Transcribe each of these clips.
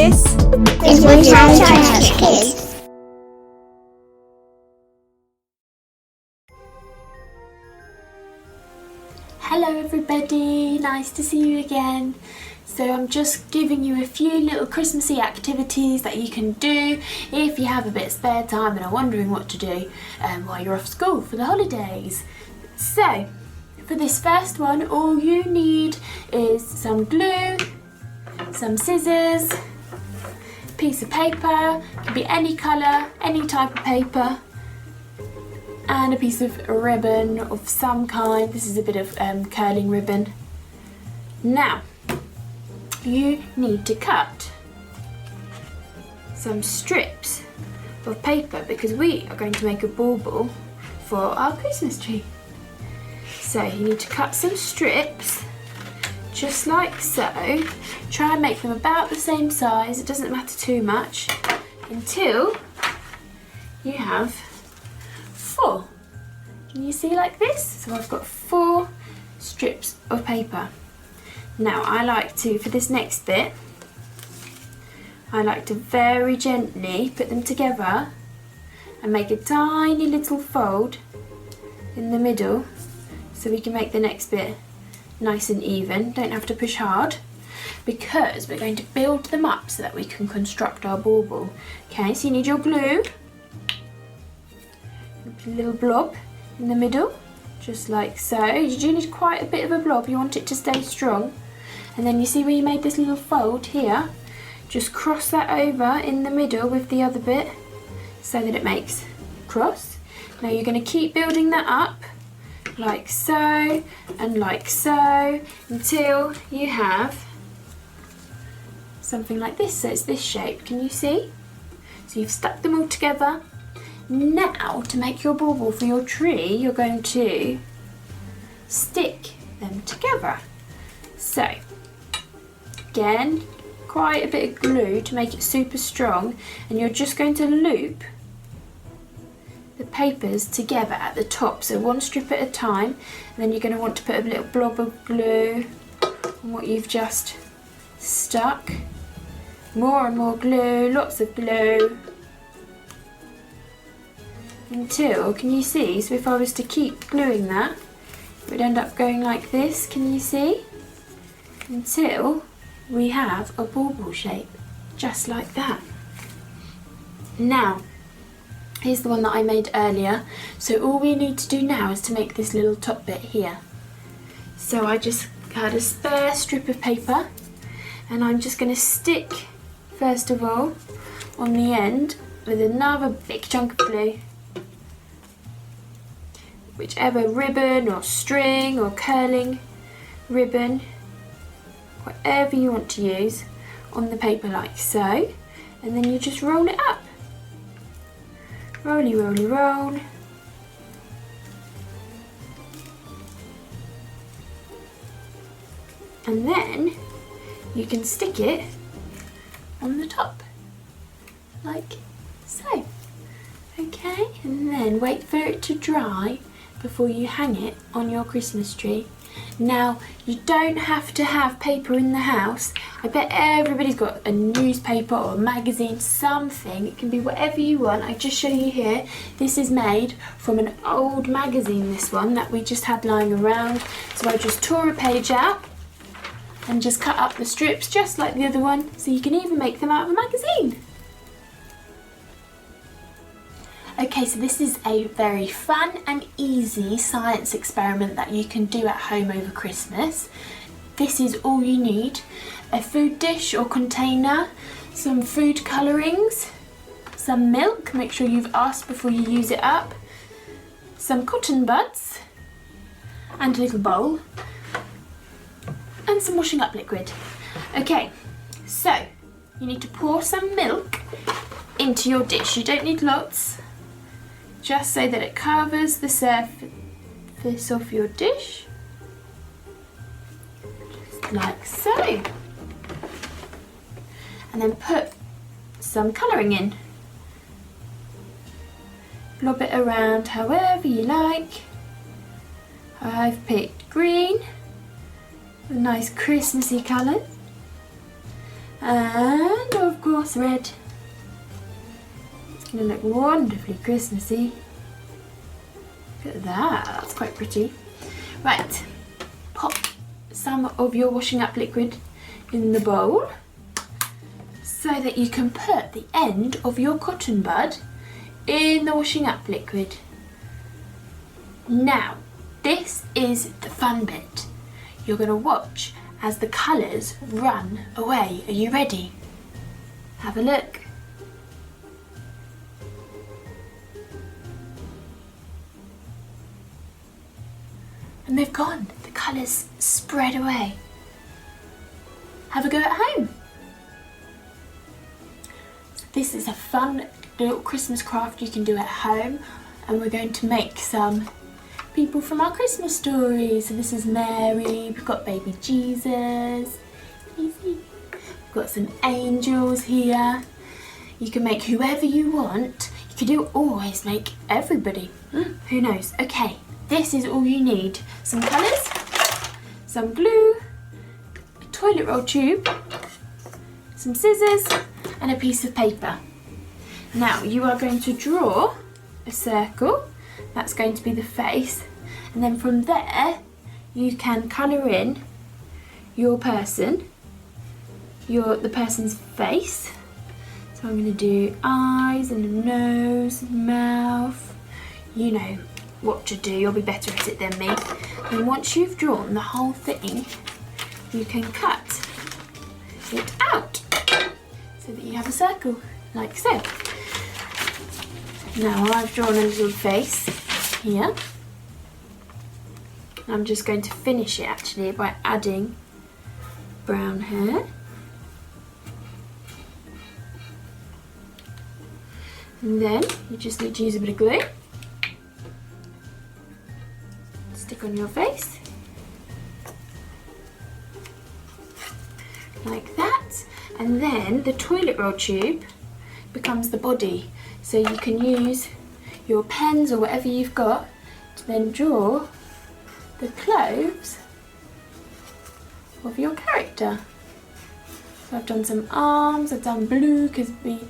This is Woodside Church Kids. Hello everybody, nice to see you again. So I'm just giving you a few little Christmassy activities that you can do if you have a bit of spare time and are wondering what to do while you're off school for the holidays. So for this first one, all you need is some glue, some scissors, a piece of paper, it can be any colour, any type of paper, and a piece of ribbon of some kind. This is a bit of curling ribbon. Now, you need to cut some strips of paper because we are going to make a bauble for our Christmas tree. So you need to cut some strips, just like so. Try and make them about the same size, it doesn't matter too much, until you have 4. Can you see like this? So I've got 4 strips of paper. Now I like to, for this next bit, I like to very gently put them together and make a tiny little fold in the middle so we can make the next bit nice and even. Don't have to push hard because we're going to build them up so that we can construct our bauble. Okay, so you need your glue. A little blob in the middle, just like so. You do need quite a bit of a blob, you want it to stay strong. And then you see where you made this little fold here? Just cross that over in the middle with the other bit so that it makes a cross. Now you're going to keep building that up like so and like so until you have something like this. So it's this shape, can you see? So you've stuck them all together. Now, to make your bauble for your tree, you're going to stick them together. So, again, quite a bit of glue to make it super strong, and you're just going to loop the papers together at the top, so 1 strip at a time, and then you're going to want to put a little blob of glue on what you've just stuck. More and more glue, lots of glue. Until, can you see? So if I was to keep gluing that, it would end up going like this, can you see? Until we have a bauble shape, just like that. Now, here's the one that I made earlier. So all we need to do now is to make this little top bit here. So I just had a spare strip of paper, and I'm just going to stick, first of all, on the end with another big chunk of glue. Whichever ribbon or string or curling ribbon, whatever you want to use, on the paper like so, and then you just roll it up. Rolly, rolly, roll. And then you can stick it on the top, like so. Okay, and then wait for it to dry before you hang it on your Christmas tree. Now, you don't have to have paper in the house. I bet everybody's got a newspaper or a magazine, something. It can be whatever you want. I just show you here. This is made from an old magazine, this one, that we just had lying around. So I just tore a page out and just cut up the strips just like the other one, so you can even make them out of a magazine. Okay, so this is a very fun and easy science experiment that you can do at home over Christmas. This is all you need: a food dish or container, some food colourings, some milk, make sure you've asked before you use it up, some cotton buds, and a little bowl, and some washing up liquid. Okay, so you need to pour some milk into your dish. You don't need lots, just so that it covers the surface of your dish, just like so. And then put some colouring in. Blob it around however you like. I've picked green, a nice Christmassy colour. And of course red. It's going to look wonderfully Christmassy. Look at that, that's quite pretty. Right, pop some of your washing up liquid in the bowl so that you can put the end of your cotton bud in the washing up liquid. Now, this is the fun bit. You're going to watch as the colours run away. Are you ready? Have a look. And they've gone. The colours spread away. Have a go at home. So this is a fun little Christmas craft you can do at home, and we're going to make some people from our Christmas story. So this is Mary, we've got baby Jesus, we've got some angels here. You can make whoever you want. You could always make everybody. Who knows? Okay, this is all you need. Some colours, some glue, a toilet roll tube, some scissors and a piece of paper. Now you are going to draw a circle. That's going to be the face, and then from there you can colour in your person, the person's face. So I'm going to do eyes and a nose, mouth. You know what to do, you'll be better at it than me. And once you've drawn the whole thing, you can cut it out so that you have a circle, like so. Now I've drawn a little face here. I'm just going to finish it actually by adding brown hair. And then you just need to use a bit of glue. Stick on your face. Like that. And then the toilet roll tube becomes the body. So you can use your pens or whatever you've got to then draw the clothes of your character. So I've done some arms, I've done blue because we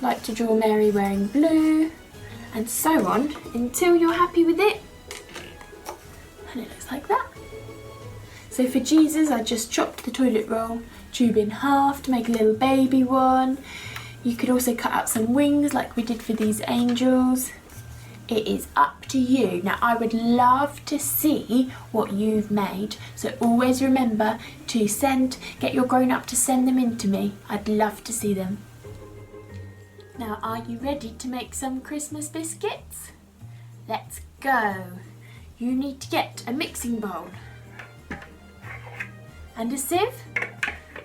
like to draw Mary wearing blue, and so on until you're happy with it. And it looks like that. So for Jesus, I just chopped the toilet roll tube in half to make a little baby one. You could also cut out some wings like we did for these angels. It is up to you. Now I would love to see what you've made, so always remember to get your grown-up to send them in to me. I'd love to see them. Now are you ready to make some Christmas biscuits? Let's go. You need to get a mixing bowl and a sieve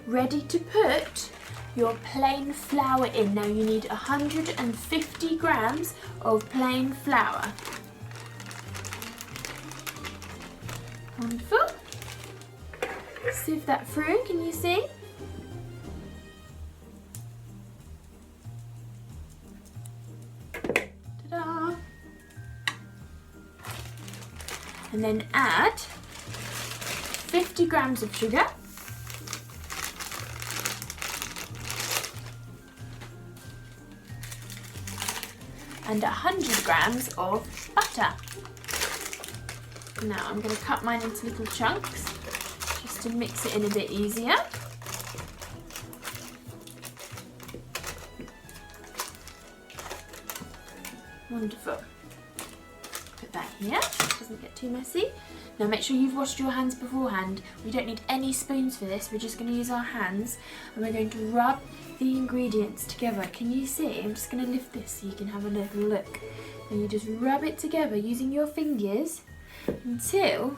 ready to put your plain flour in. Now you need 150 grams of plain flour. Wonderful. Sieve that through, can you see? Ta-da! And then add 50 grams of sugar. And 100 grams of butter. Now I'm going to cut mine into little chunks just to mix it in a bit easier. Wonderful. Put that here, doesn't get too messy. Now make sure you've washed your hands beforehand. We don't need any spoons for this, we're just going to use our hands and we're going to rub the ingredients together. Can you see? I'm just going to lift this so you can have a little look. And you just rub it together using your fingers until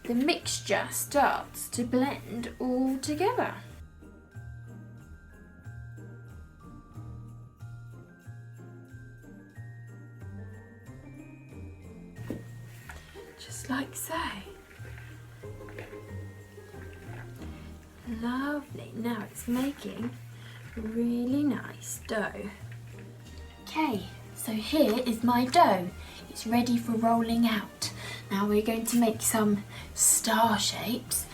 the mixture starts to blend all together. Just like so. Lovely. Now it's making a really nice dough. Okay, so here is my dough. It's ready for rolling out. Now we're going to make some star shapes.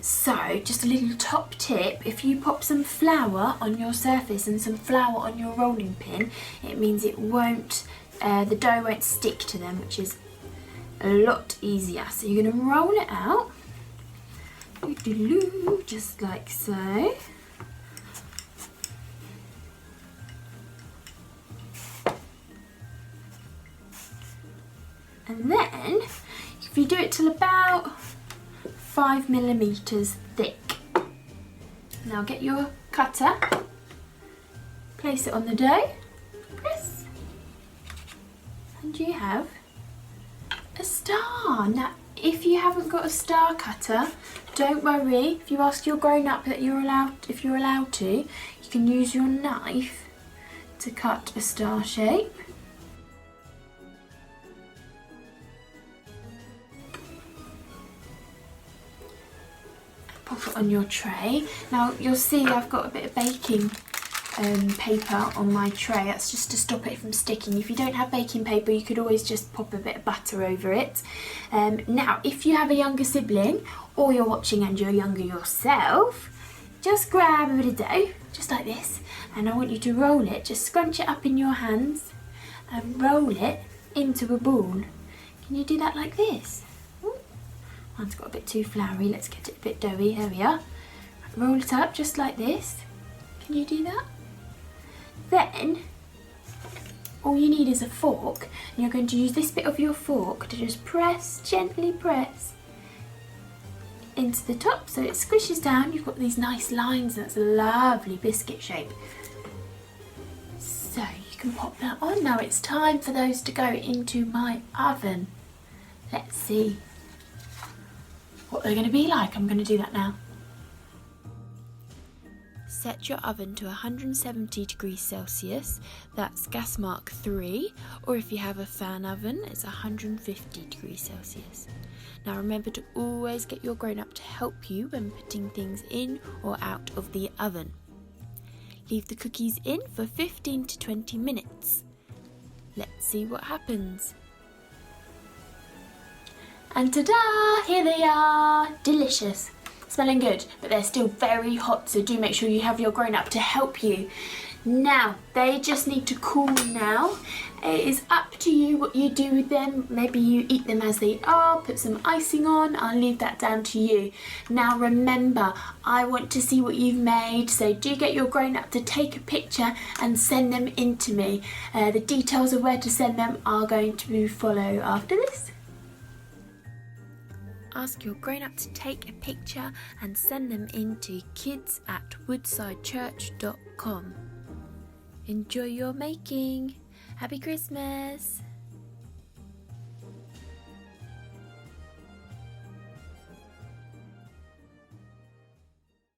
So just a little top tip, if you pop some flour on your surface and some flour on your rolling pin, it means it won't, the dough won't stick to them, which is a lot easier. So you're going to roll it out, just like so. And then, if you do it till about 5 millimeters thick. Now get your cutter, place it on the dough, press, and you have a star. Now, if you haven't got a star cutter, don't worry. If you ask your grown-up that if you're allowed to, you can use your knife to cut a star shape. Pop it on your tray. Now you'll see I've got a bit of baking paper on my tray. That's just to stop it from sticking. If you don't have baking paper, you could always just pop a bit of butter over it. Now, if you have a younger sibling or you're watching and you're younger yourself, just grab a bit of dough, just like this, and I want you to roll it. Just scrunch it up in your hands and roll it into a ball. Can you do that like this? Mine's got a bit too floury, let's get it a bit doughy, there we are. Roll it up just like this. Can you do that? Then, all you need is a fork, and you're going to use this bit of your fork to just press, gently press into the top so it squishes down. You've got these nice lines, that's a lovely biscuit shape. So you can pop that on. Now it's time for those to go into my oven. Let's see what they're going to be like. I'm going to do that now. Set your oven to 170 degrees Celsius, that's gas mark 3, or if you have a fan oven, it's 150 degrees Celsius. Now remember to always get your grown-up to help you when putting things in or out of the oven. Leave the cookies in for 15 to 20 minutes. Let's see what happens. And ta-da! Here they are! Delicious! Smelling good, but they're still very hot, so do make sure you have your grown-up to help you. Now, they just need to cool now. It is up to you what you do with them. Maybe you eat them as they are, put some icing on. I'll leave that down to you. Now remember, I want to see what you've made, so do get your grown-up to take a picture and send them in to me. The details of where to send them are going to follow after this. Ask your grown-up to take a picture and send them in to kids@woodsidechurch.com. Enjoy your making. Happy Christmas!